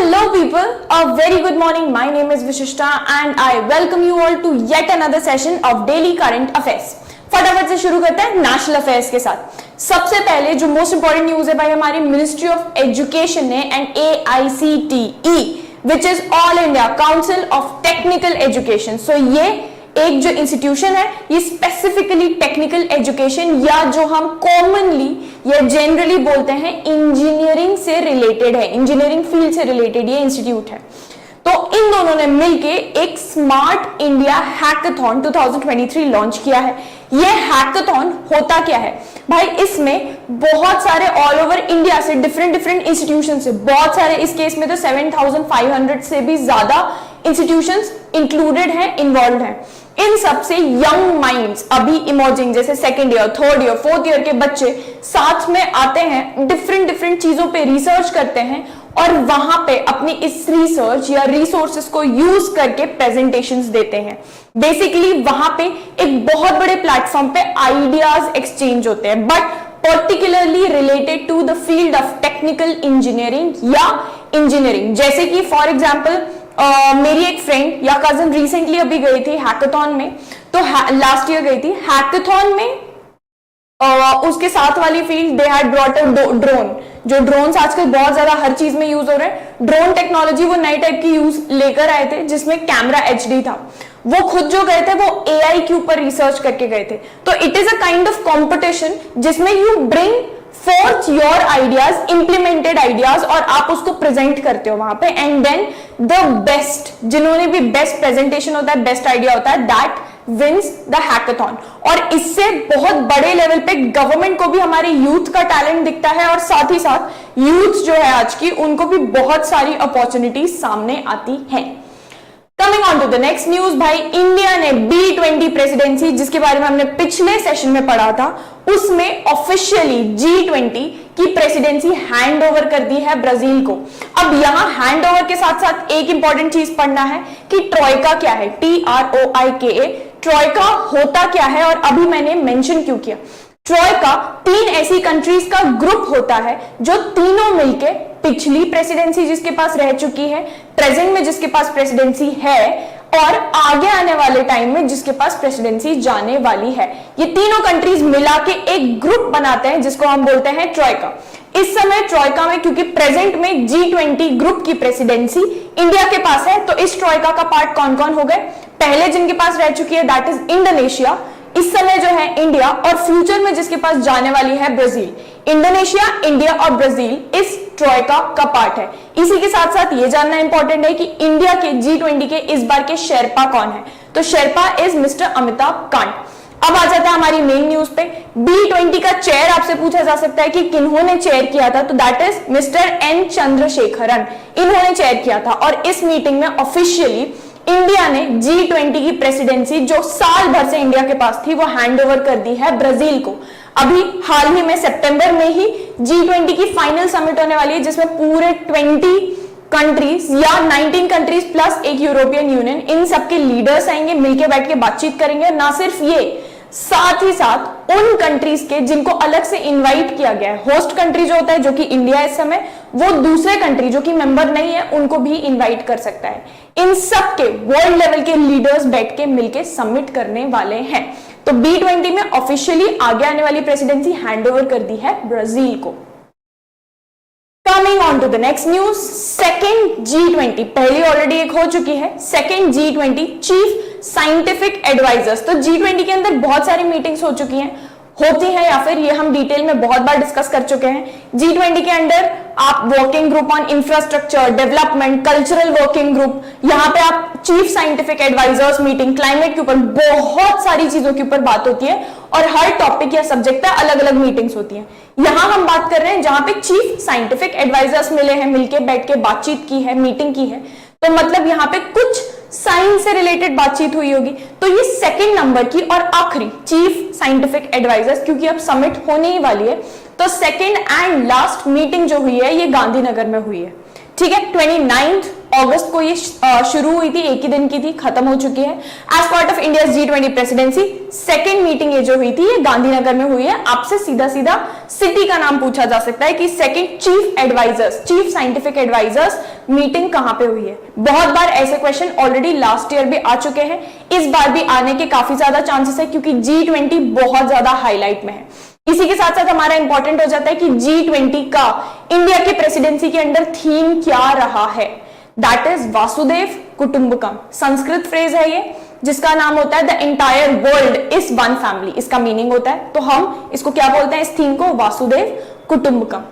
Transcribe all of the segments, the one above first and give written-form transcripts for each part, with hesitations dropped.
Hello people, a very good morning. My name is Vishishta and I welcome you all to yet another session of Daily Current Affairs. फटाफट से शुरू करते हैं national affairs के साथ। सबसे पहले जो मोस्ट इंपॉर्टेंट न्यूज है भाई, हमारी मिनिस्ट्री ऑफ एजुकेशन ने and AICTE which is All India Council of Technical Education, so ये एक जो इंस्टीट्यूशन है ये स्पेसिफिकली टेक्निकल एजुकेशन या जो हम कॉमनली या जनरली बोलते हैं इंजीनियरिंग से रिलेटेड है, इंजीनियरिंग फील्ड से रिलेटेड ये इंस्टीट्यूट है। तो इन दोनों ने मिलके एक स्मार्ट इंडिया हैकाथॉन 2023 लॉन्च किया है। ये हैकाथॉन होता क्या है भाई, इसमें बहुत सारे ऑल ओवर इंडिया से डिफरेंट इंस्टीट्यूशन से, बहुत सारे, इस केस में तो 7,500 से भी ज्यादा इंस्टीट्यूशंस इंक्लूडेड हैं, इन्वॉल्व हैं। इन सब से यंग माइंड्स अभी इमर्जिंग जैसे second year, third year, fourth year के बच्चे साथ में आते हैं, डिफरेंट चीजों पे रिसर्च करते हैं और वहां पे अपनी इस रिसर्च या रिसोर्सेस को यूज करके प्रेजेंटेशंस देते हैं। बेसिकली वहां पे एक बहुत बड़े प्लेटफॉर्म पे आइडियाज एक्सचेंज होते हैं, but particularly related to the field of technical engineering या इंजीनियरिंग। जैसे कि फॉर एग्जाम्पल मेरी एक फ्रेंड या कजन रिसेंटली अभी गई थी हैकाथॉन में, तो लास्ट ईयर गई थी हैकाथॉन में, उसके साथ वाली field they had brought a drone. जो ड्रोन्स आजकल बहुत ज्यादा हर चीज में यूज हो रहे हैं, ड्रोन टेक्नोलॉजी वो नई टाइप की यूज लेकर आए थे जिसमें कैमरा HD था। वो खुद जो गए थे वो AI के ऊपर रिसर्च करके गए थे। तो it is a kind of competition जिसमें you bring forth your ideas, implemented ideas, और आप उसको प्रेजेंट करते हो वहां पे, एंड देन द बेस्ट, जिन्होंने भी बेस्ट प्रेजेंटेशन होता है, बेस्ट आइडिया होता है, दैट विंस द हैकाथॉन। और इससे बहुत बड़े लेवल पे गवर्नमेंट को भी हमारे यूथ का टैलेंट दिखता है और साथ ही साथ यूथ जो है आज की, उनको भी बहुत सारी अपॉर्चुनिटीज सामने आती है। Coming on to the next news भाई, इंडिया ने B20 प्रेसिडेंसी, जिसके बारे में हमने पिछले सेशन में पढ़ा था, उसमें ऑफिशियली G20 की प्रेसिडेंसी हैंड ओवर कर दी है ब्राजील को। अब यहां हैंड ओवर के साथ साथ एक इंपॉर्टेंट चीज पढ़ना है कि ट्रॉइका क्या है, TROIKA, ट्रॉइका होता क्या है और अभी मैंने मेंशन क्यों किया। ट्रॉइका 3 ऐसी कंट्रीज का ग्रुप होता है जो तीनों मिलके पिछली प्रेसिडेंसी जिसके पास रह चुकी है, प्रेजेंट में जिसके पास प्रेसिडेंसी है और आगे आने वाले टाइम में जिसके पास प्रेसिडेंसी जाने वाली है, ये तीनों कंट्रीज मिला के एक ग्रुप बनाते हैं जिसको हम बोलते हैं ट्रॉइका। इस समय ट्रॉइका में, क्योंकि प्रेजेंट में G20 ग्रुप की प्रेसिडेंसी इंडिया के पास है, तो इस ट्रॉइका का पार्ट कौन कौन हो गए, पहले जिनके पास रह चुकी है दैट इज इंडोनेशिया, इस समय जो है इंडिया, और फ्यूचर में जिसके पास जाने वाली है ब्राजील। इंडोनेशिया, इंडिया और ब्राजील इस ट्रॉइका का पार्ट है। इसी के साथ साथ ये जानना इंपॉर्टेंट है कि इंडिया के G20 के इस बार के शेरपा कौन है, तो शेरपा इज मिस्टर अमिताभ कांत। अब आ जाता है हमारी मेन न्यूज पे। B20 का चेयर आपसे पूछा जा सकता है कि किन्होंने चेयर किया था, तो that is mister N Chandrasekaran, इन्होंने चेयर किया था। और इस मीटिंग में ऑफिशियली इंडिया ने G20 की प्रेसिडेंसी, जो साल भर से इंडिया के पास थी, वो हैंड ओवर कर दी है ब्राजील को। अभी हाल ही में सितंबर में ही G20 की फाइनल समिट होने वाली है जिसमें पूरे 20 कंट्रीज या 19 कंट्रीज प्लस एक यूरोपियन यूनियन, इन सबके लीडर्स आएंगे, मिलके बैठ के बातचीत करेंगे। ना सिर्फ ये, साथ ही साथ उन कंट्रीज के जिनको अलग से इनवाइट किया गया है, होस्ट कंट्री जो होता है, जो कि इंडिया इस समय, वो दूसरे कंट्री जो कि मेंबर नहीं है उनको भी इनवाइट कर सकता है। इन सब के वर्ल्ड लेवल के लीडर्स बैठ के मिलके सबमिट करने वाले हैं। तो B20 में ऑफिशियली आगे आने वाली प्रेसिडेंसी हैंड ओवर कर दी है ब्राजील को। Coming on to the next news, second G20, पहली ऑलरेडी एक हो चुकी है, second G20 chief scientific advisers. तो G20 के अंदर बहुत सारी मीटिंग्स हो चुकी हैं, होती है, या फिर ये हम डिटेल में बहुत बार डिस्कस कर चुके हैं। G20 के अंदर आप working group on infrastructure development, cultural working group, यहाँ पे आप chief scientific advisers meeting, climate के ऊपर बहुत सारी चीजों के ऊपर बात होती है और हर टॉपिक या सब्जेक्ट पे अलग अलग मीटिंग्स होती हैं। यहां हम बात कर रहे हैं जहां पे चीफ साइंटिफिक एडवाइजर्स मिले हैं, मिलके बैठ के बातचीत की है, मीटिंग की है, तो मतलब यहाँ पे कुछ साइंस से रिलेटेड बातचीत हुई होगी। तो ये सेकंड नंबर की और आखिरी चीफ साइंटिफिक एडवाइजर्स, क्योंकि अब समिट होने ही वाली है, तो सेकंड एंड लास्ट मीटिंग जो हुई है ये गांधीनगर में हुई है। ठीक है, 29 अगस्त को ये शुरू हुई थी, एक ही दिन की थी, खत्म हो चुकी है। As part of India G20 presidency second meeting ये जो हुई थी ये गांधीनगर में हुई है। आपसे सीधा सीधा सिटी का नाम पूछा जा सकता है कि second chief scientific advisers meeting कहां पे हुई है। बहुत बार ऐसे क्वेश्चन ऑलरेडी लास्ट ईयर भी आ चुके हैं, इस बार भी आने के काफी ज्यादा चांसेस है क्योंकि G20 बहुत ज्यादा हाईलाइट में है। इसी के साथ साथ हमारा इंपॉर्टेंट हो जाता है कि G20 का इंडिया की प्रेसिडेंसी के अंदर थीम क्या रहा है, दैट इज वासुदेव कुटुंबकम। संस्कृत फ्रेज है ये जिसका नाम होता है the entire world is one family, इसका मीनिंग होता है। तो हम इसको क्या बोलते हैं, इस थीम को वासुदेव कुटुंबकम।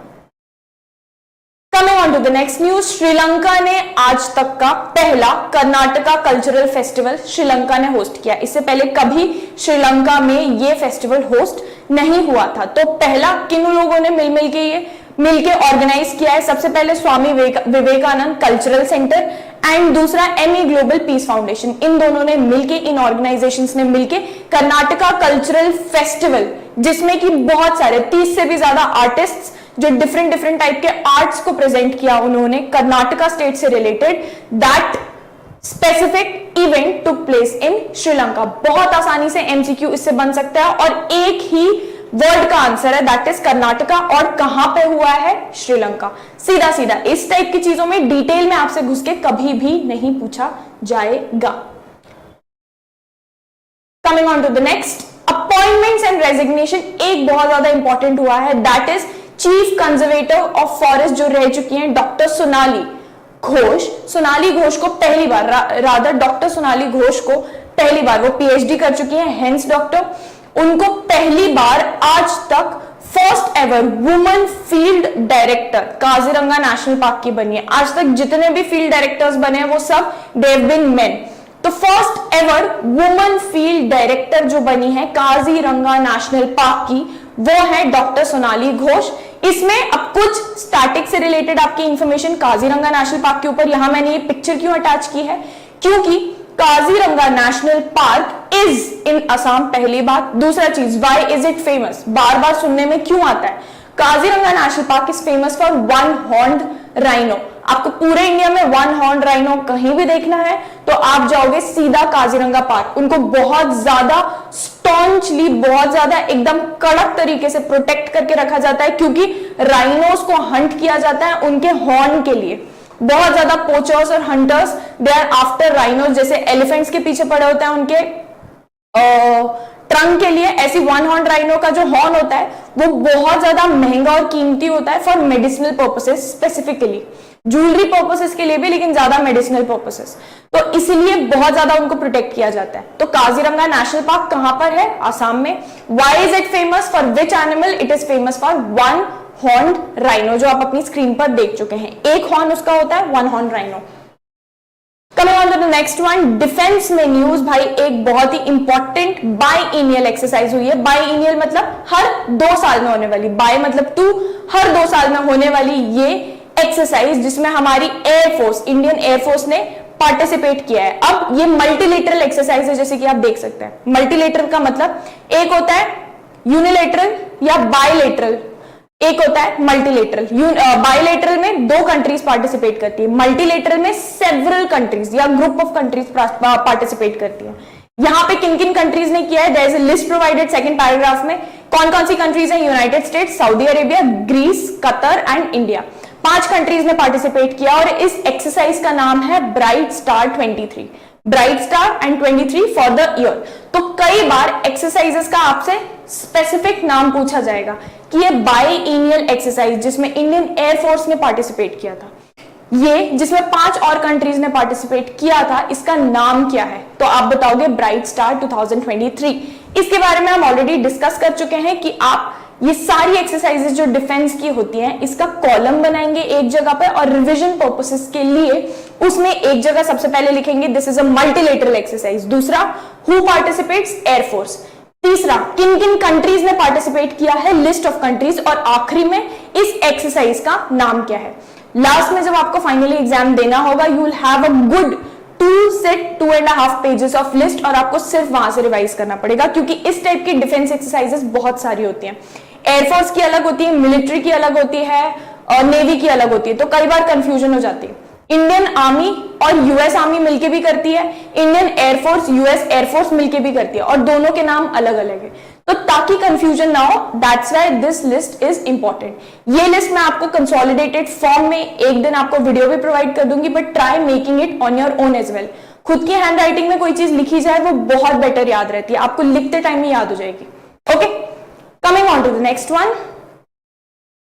Coming on to the next news, Sri Lanka ने आज तक का पहला कर्नाटका कल्चरल फेस्टिवल श्रीलंका ने होस्ट किया। इससे पहले कभी श्रीलंका में ये फेस्टिवल होस्ट नहीं हुआ था। तो पहला किन लोगों ने मिलके ऑर्गेनाइज किया है, सबसे पहले Swami Vivekananda cultural centre and दूसरा एमई ग्लोबल पीस फाउंडेशन। इन दोनों ने मिलके, इन ऑर्गेनाइजेशंस ने मिलके कर्नाटका कल्चरल फेस्टिवल, जिसमें कि बहुत सारे 30 से भी ज्यादा आर्टिस्ट्स जो डिफरेंट टाइप के आर्ट्स को प्रेजेंट किया उन्होंने कर्नाटका स्टेट से related, that specific event took place in Sri Lanka. बहुत आसानी से एमसीक्यू इससे बन सकता है और एक ही वर्ड का आंसर है, दैट इज कर्नाटका। और कहां पे हुआ है, श्रीलंका। सीधा सीधा इस टाइप की चीजों में डिटेल में आपसे घुस के कभी भी नहीं पूछा जाएगा। Coming on to the next, appointments and resignation एक बहुत ज्यादा इंपॉर्टेंट हुआ है, that is chief conservator of forest जो रह चुकी हैं डॉक्टर सोनाली घोष। सोनाली घोष को पहली बार, रादर डॉक्टर सोनाली घोष को पहली बार, वो पीएचडी कर चुकी हैं, हेंस डॉक्टर, उनको पहली बार आज तक first ever woman field director Kaziranga national park की बनी है। आज तक जितने भी फील्ड डायरेक्टर्स बने हैं वो सब दे हैव बीन मेन। तो first ever woman field director जो बनी है काजीरंगा नेशनल पार्क की, वो है डॉक्टर सोनाली घोष। इसमें अब कुछ स्टैटिक से रिलेटेड आपकी इंफॉर्मेशन काजीरंगा नेशनल पार्क के ऊपर, यहां मैंने ये पिक्चर क्यों अटैच की है, क्योंकि Kaziranga national park is in Assam, पहली बात। दूसरा चीज, व्हाई इज इट फेमस, बार बार सुनने में क्यों आता है। Kaziranga national park is famous for one horned rhino. आपको पूरे इंडिया में वन हॉर्न राइनो कहीं भी देखना है तो आप जाओगे सीधा काजीरंगा पार्क। उनको बहुत ज्यादा स्टॉन्चली, बहुत ज्यादा एकदम कड़क तरीके से प्रोटेक्ट करके रखा जाता है, क्योंकि राइनोस को हंट किया जाता है उनके हॉर्न के लिए। बहुत ज्यादा पोचर्स और hunters they are after rhinos, जैसे एलिफेंट्स के पीछे पड़े होते हैं उनके ट्रंक के लिए, ऐसी वन हॉर्न राइनो का जो हॉर्न होता है वो बहुत ज्यादा महंगा और कीमती होता है for medicinal purposes, specifically jewellery purposes के लिए भी, लेकिन ज्यादा मेडिसिनल पर्पसेस। तो इसलिए बहुत ज्यादा उनको प्रोटेक्ट किया जाता है। तो काजीरंगा नेशनल पार्क कहां पर है, आसाम में। Why is it famous, for which animal, it is famous for one horn rhino, जो आप अपनी स्क्रीन पर देख चुके हैं। एक हॉर्न उसका होता है, one horn rhino. Coming on to the next one, defence में न्यूज भाई एक बहुत ही इंपॉर्टेंट बाईएनियल एक्सरसाइज हुई है। बाईएनियल मतलब हर 2 साल में होने वाली, बाय मतलब 2, हर 2 साल में होने वाली ये एक्सरसाइज, जिसमें हमारी एयरफोर्स, इंडियन एयरफोर्स ने पार्टिसिपेट किया है। अब ये मल्टीलेटरल एक्सरसाइज है, जैसे कि आप देख सकते हैं। मल्टीलेटरल का मतलब एक होता है यूनिलेटरल या बायलेटरल, एक होता है मल्टीलेटरल। बायलेटरल में 2 कंट्रीज पार्टिसिपेट करती है, मल्टीलेटरल में सेवरल कंट्रीज या ग्रुप ऑफ कंट्रीज पार्टिसिपेट करती है। यहां पे किन किन कंट्रीज ने किया है, there is a list provided second paragraph में। कौन कौन सी कंट्रीज है, United States, Saudi Arabia, Greece, Qatar and India. 5 countries ने पार्टिसिपेट किया और इस एक्सरसाइज का नाम है bright star 23, bright star and 23 for the year. तो कई बार एक्सरसाइजेस का आपसे स्पेसिफिक नाम पूछा जाएगा कि ये बाईएनियल एक्सरसाइज जिसमें इंडियन एयरफोर्स ने पार्टिसिपेट किया था, ये जिसमें 5 और कंट्रीज ने पार्टिसिपेट किया था, इसका नाम क्या है। तो आप बताओगे ब्राइट स्टार 2023। इसके बारे में हम ऑलरेडी डिस्कस कर चुके हैं कि आप ये सारी एक्सरसाइजेस जो डिफेंस की होती हैं, इसका कॉलम बनाएंगे एक जगह पर और रिवीजन पर्पसेस के लिए उसमें एक जगह सबसे पहले लिखेंगे this is a multilateral exercise. दूसरा, हु पार्टिसिपेट्स, एयरफोर्स। तीसरा, किन किन कंट्रीज ने पार्टिसिपेट किया है, लिस्ट ऑफ कंट्रीज। और आखिरी में इस एक्सरसाइज का नाम क्या है। लास्ट में जब आपको फाइनली एग्जाम देना होगा, you will have a good 2 से 2.5 पेजेस ऑफ लिस्ट, और आपको सिर्फ वहां से रिवाइज करना पड़ेगा, क्योंकि इस टाइप की डिफेंस एक्सरसाइजेस बहुत सारी होती हैं। एयरफोर्स की अलग होती है, मिलिट्री की अलग होती है, नेवी की अलग होती है, तो कई बार कंफ्यूजन हो जाती है। इंडियन आर्मी और यूएस आर्मी मिलके भी करती है, इंडियन एयरफोर्स यूएस एयरफोर्स मिलके भी करती है, और दोनों के नाम अलग अलग है। तो ताकि कंफ्यूजन ना हो, that's why this list is important. ये लिस्ट मैं आपको कंसोलिडेटेड फॉर्म में एक दिन आपको वीडियो भी प्रोवाइड कर दूंगी, but try making it on your own as well. खुद की हैंड राइटिंग में कोई चीज लिखी जाए वो बहुत बेटर याद रहती है, आपको लिखते टाइम ही याद हो जाएगी। Okay, coming on to the next one.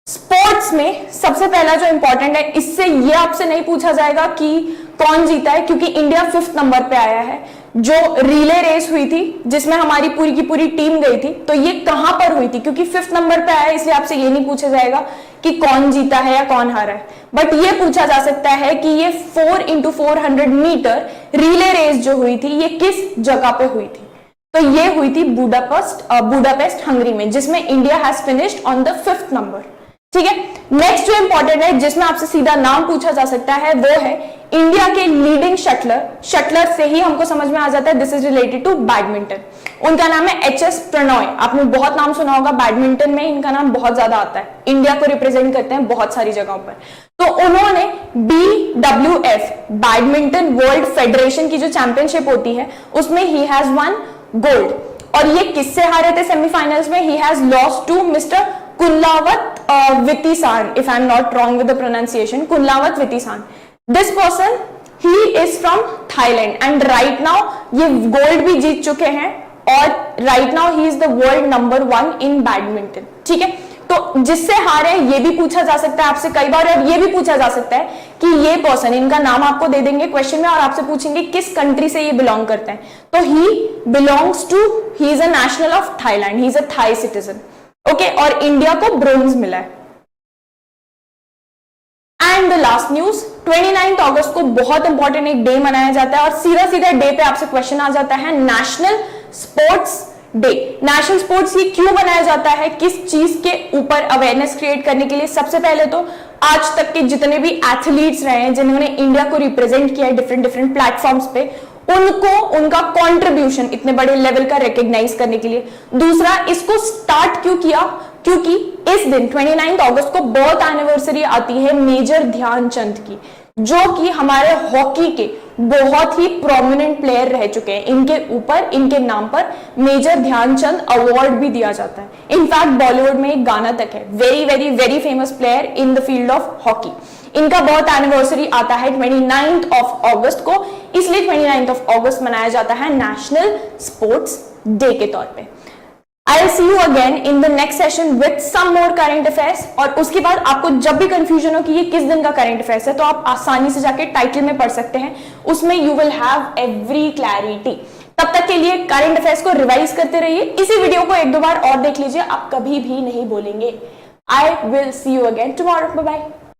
Sports में सबसे पहला जो इंपॉर्टेंट है, इससे ये आपसे नहीं पूछा जाएगा कि कौन जीता है, क्योंकि इंडिया 5th नंबर पे आया है। जो रिले रेस हुई थी जिसमें हमारी पूरी की पूरी टीम गई थी, तो ये कहां पर हुई थी, क्योंकि 5th नंबर पे आया है, इसलिए आपसे ये नहीं पूछा जाएगा कि कौन जीता है या कौन हारा है, बट ये पूछा जा सकता है कि ये 4x400 मीटर रिले रेस जो हुई थी ये किस जगह पे हुई थी। तो ये हुई थी बुडापेस्ट हंगरी में, जिसमें India has finished on the 5th number. ठीक है, नेक्स्ट जो इंपॉर्टेंट है जिसमें आपसे सीधा नाम पूछा जा सकता है वो है इंडिया के लीडिंग शटलर से ही हमको समझ में आ जाता है this is related to badminton. उनका नाम है एच.एस. प्रणॉय। आपने बहुत नाम सुना होगा, बैडमिंटन में इनका नाम बहुत ज्यादा आता है, इंडिया को रिप्रेजेंट करते हैं बहुत सारी जगहों पर। तो उन्होंने BWF बैडमिंटन वर्ल्ड फेडरेशन की जो चैंपियनशिप होती है उसमें ही हैज वन गोल्ड। और ये किससे हारे थे सेमीफाइनल्स में? He has lost to mister Kunlavut Vitidsarn, if I'm not wrong with the pronunciation, Kunlavut Vitidsarn. This person, he is from Thailand and right now ये गोल्ड भी जीत चुके हैं, और right now he is the world number 1 in badminton. ठीक है, तो जिससे हारे ये भी पूछा जा सकता है आपसे कई बार, और ये भी पूछा जा सकता है कि ये पर्सन, इनका नाम आपको दे देंगे क्वेश्चन में और आपसे पूछेंगे किस कंट्री से ये बिलोंग करते हैं, तो he is a national of Thailand, he is a Thai citizen. Okay, और इंडिया को ब्रोंज मिला है। एंड द लास्ट न्यूज, 29 अगस्त को बहुत इंपॉर्टेंट एक डे मनाया जाता है, और सीधा सीधा डे पे आपसे क्वेश्चन आ जाता है national sports day. National sports ये क्यों बनाया जाता है, किस चीज के ऊपर अवेयरनेस क्रिएट करने के लिए? सबसे पहले तो आज तक के जितने भी एथलीट्स रहे हैं जिन्होंने इंडिया को रिप्रेजेंट किया है डिफरेंट प्लेटफॉर्म्स पे, उनको उनका कंट्रीब्यूशन इतने बड़े लेवल का रिकॉग्नाइज करने के लिए। दूसरा, इसको स्टार्ट क्यों किया? क्योंकि इस दिन 29 अगस्त को बर्थ एनिवर्सरी आती है मेजर ध्यानचंद की, जो कि हमारे हॉकी के बहुत ही प्रोमिनेंट प्लेयर रह चुके हैं। इनके ऊपर, इनके नाम पर मेजर ध्यानचंद अवार्ड भी दिया जाता है। इनफैक्ट बॉलीवुड में एक गाना तक है, very very very famous player in the field of hockey. इनका बर्थ एनिवर्सरी आता है 29 अगस्त को, इसलिए 29 अगस्त मनाया जाता है नेशनल स्पोर्ट्स डे के तौर पे। I'll see you again in the next session with some more current affairs। और उसके बाद आपको जब भी कंफ्यूजन हो कि ये किस दिन का करंट अफेयर्स है, तो आप आसानी से जाके टाइटल में पढ़ सकते हैं, उसमें you will have every clarity. तब तक के लिए करंट अफेयर्स को रिवाइज करते रहिए, इसी वीडियो को एक दो बार और देख लीजिए, आप कभी भी नहीं बोलेंगे। I will see you again tomorrow. Bye bye.